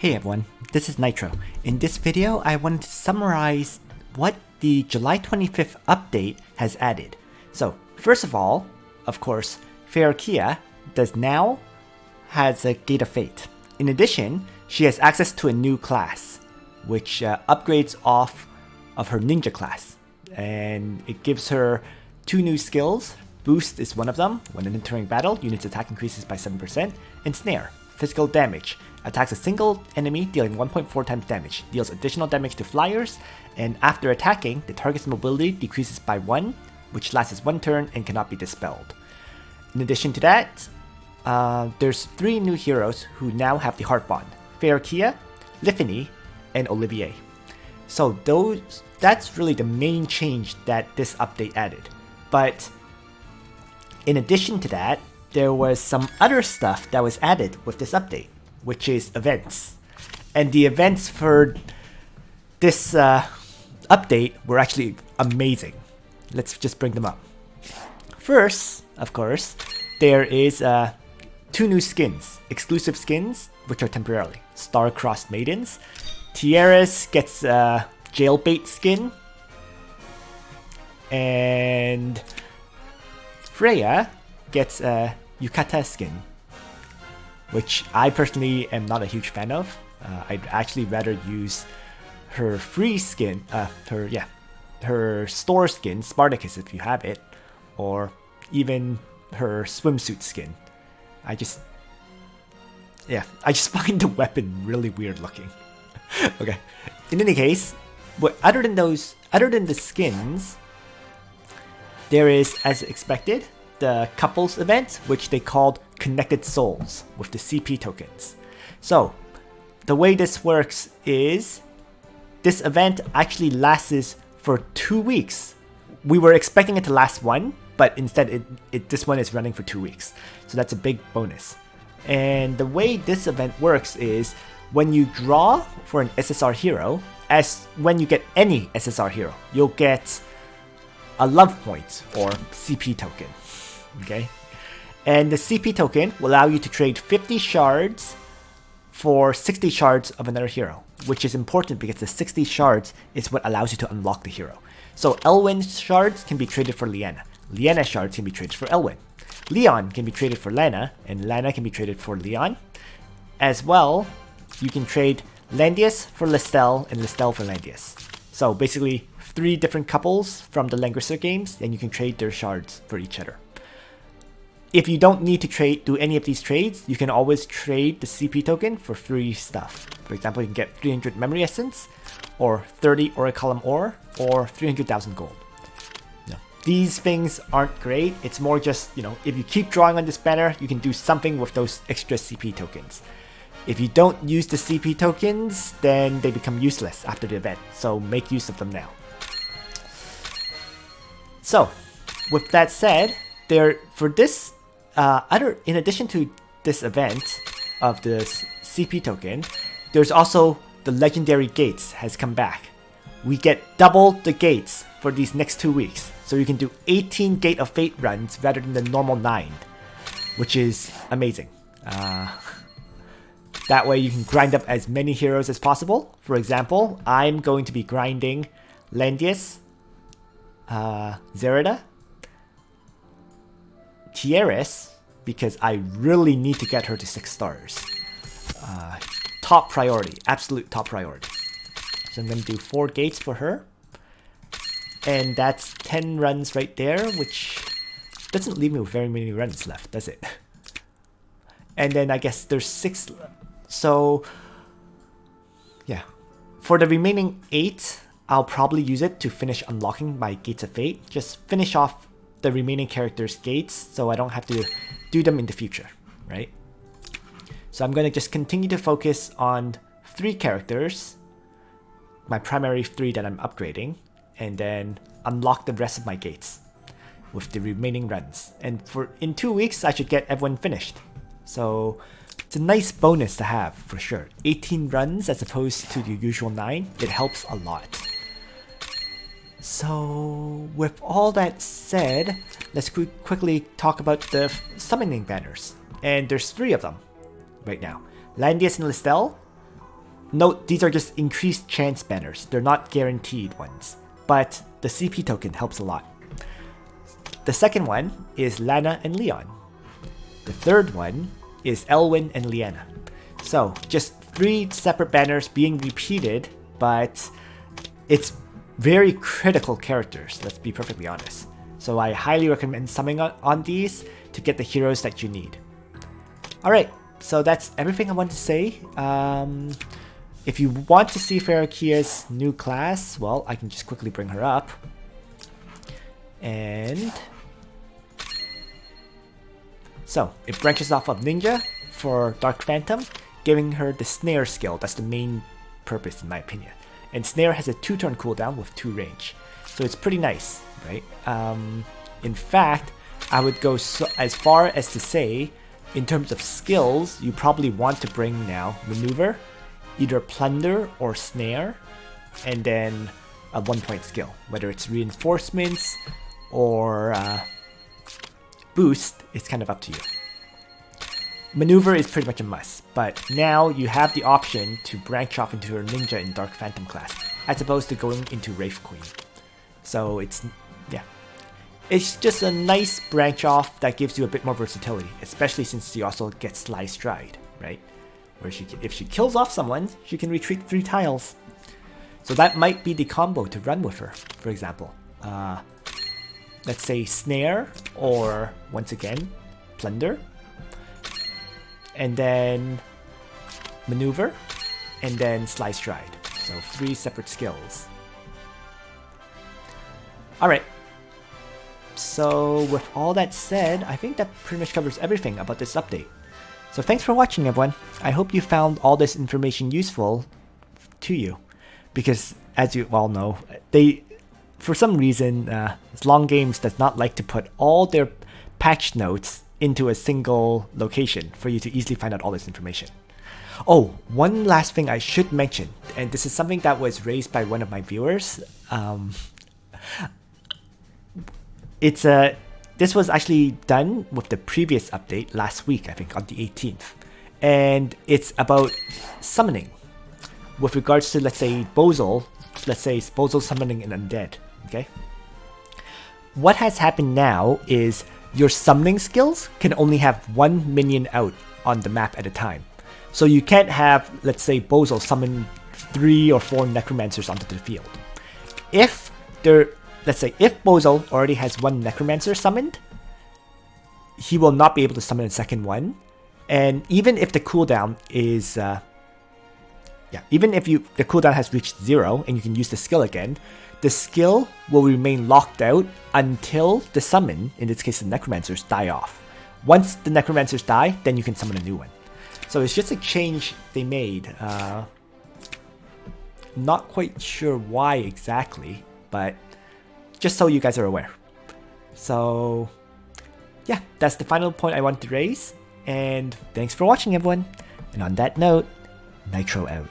Hey everyone, this is Nitro. In this video, I wanted to summarize what the July 25th update has added. So, first of all, of course, Kia now has a Gate of Fate. In addition, she has access to a new class, which upgrades off of her ninja class. And it gives her two new skills. Boost is one of them. When entering battle, unit's attack increases by 7%. And Snare, physical damage. Attacks a single enemy, dealing 1.4 times damage. Deals additional damage to flyers. And after attacking, the target's mobility decreases by 1, which lasts 1 turn and cannot be dispelled. In addition to that, there's 3 new heroes who now have the Heart Bond. Kia, Lifany, and Olivier. So that's really the main change that this update added. But in addition to that, there was some other stuff that was added with this update, which is events. And the events for this update were actually amazing. Let's just bring them up. First, of course, there is 2 new skins, exclusive skins, which are temporarily. Star-Crossed Maidens. Tiaras gets a Jailbait skin. And Freya gets a Yukata skin, which I personally am not a huge fan of. I'd actually rather use her free skin, her store skin, Spartacus if you have it, or even her swimsuit skin. I just find the weapon really weird looking. Okay. In any case, other than the skins, there is, as expected, the couples event, which they called Connected Souls with the CP tokens. So, the way this works is this event actually lasts for 2 weeks. We were expecting it to last 1, but instead this one is running for 2 weeks. So that's a big bonus. And the way this event works is when you draw for an SSR hero, when you get any SSR hero, you'll get a love point or CP token. Okay? And the CP token will allow you to trade 50 shards for 60 shards of another hero, which is important because the 60 shards is what allows you to unlock the hero. So Elwyn shards can be traded for Liana. Liana shards can be traded for Elwyn. Leon can be traded for Lana, and Lana can be traded for Leon. As well, you can trade Landius for Listel and Listel for Landius. So basically, 3 different couples from the Langrisser games, and you can trade their shards for each other. If you don't need to do any of these trades, you can always trade the CP token for free stuff. For example, you can get 300 Memory Essence, or 30 Orichalcum Ore, or 300,000 gold. These things aren't great. It's more just, if you keep drawing on this banner, you can do something with those extra CP tokens. If you don't use the CP tokens, then they become useless after the event. So make use of them now. So, with that said, in addition to this event of the CP token, there's also the Legendary Gates has come back. We get double the gates for these next 2 weeks. So you can do 18 Gate of Fate runs rather than the normal 9, which is amazing. That way you can grind up as many heroes as possible. For example, I'm going to be grinding Landius, Zerida, Tiaras, because I really need to get her to 6 stars. Top priority, absolute top priority. So I'm going to do 4 gates for her. And that's 10 runs right there, which doesn't leave me with very many runs left, does it? And then I guess there's 6. So, yeah. For the remaining 8, I'll probably use it to finish unlocking my Gates of Fate. Just finish off the remaining characters' gates so I don't have to do them in the future, right? So I'm going to just continue to focus on 3 characters, my primary 3 that I'm upgrading, and then unlock the rest of my gates with the remaining runs. And in 2 weeks, I should get everyone finished. So it's a nice bonus to have, for sure. 18 runs as opposed to the usual 9, it helps a lot. So with all that said, let's quickly talk about the summoning banners. And there's 3 of them right now. Landius and Listel, note these are just increased chance banners. They're not guaranteed ones, but the CP token helps a lot. The second one is Lana and Leon. The third one is Elwyn and Leanna. So just 3 separate banners being repeated, but it's very critical characters, let's be perfectly honest. So I highly recommend summoning on these to get the heroes that you need. Alright, so that's everything I want to say. If you want to see Ferrokia's new class, well, I can just quickly bring her up. And so it branches off of Ninja for Dark Phantom, giving her the Snare skill. That's the main purpose in my opinion. And Snare has a 2-turn cooldown with 2 range. So it's pretty nice, right? In fact, I would go as far as to say, in terms of skills, you probably want to bring now Maneuver, either Plunder or Snare, and then a 1-point skill. Whether it's Reinforcements or Boost, it's kind of up to you. Maneuver is pretty much a must, but now you have the option to branch off into her Ninja in Dark Phantom class, as opposed to going into Wraith Queen. So it's just a nice branch off that gives you a bit more versatility, especially since she also gets Sly Stride, right? Where if she kills off someone, she can retreat 3 tiles. So that might be the combo to run with her, for example. Let's say Snare, or once again, Plunder. And then Maneuver, and then Sly Stride. So 3 separate skills. Alright. So with all that said, I think that pretty much covers everything about this update. So thanks for watching everyone. I hope you found all this information useful to you. Because as you all know, for some reason, Long Games does not like to put all their patch notes into a single location for you to easily find out all this information. Oh, one last thing I should mention, and this is something that was raised by one of my viewers. This was actually done with the previous update last week, I think, on the 18th. And it's about summoning. With regards to, let's say, Bozol. Let's say it's Bozol summoning an undead, okay? What has happened now is your summoning skills can only have 1 minion out on the map at a time. So you can't have, let's say, Bozol summon 3 or 4 Necromancers onto the field. Let's say, if Bozol already has 1 Necromancer summoned, he will not be able to summon a second one. And even if the cooldown is, even if the cooldown has reached 0 and you can use the skill again, the skill will remain locked out until the summon, in this case the Necromancers, die off. Once the Necromancers die, then you can summon a new one. So it's just a change they made. Not quite sure why exactly, but just so you guys are aware. So yeah, that's the final point I wanted to raise. And thanks for watching everyone. And on that note, Nitro out.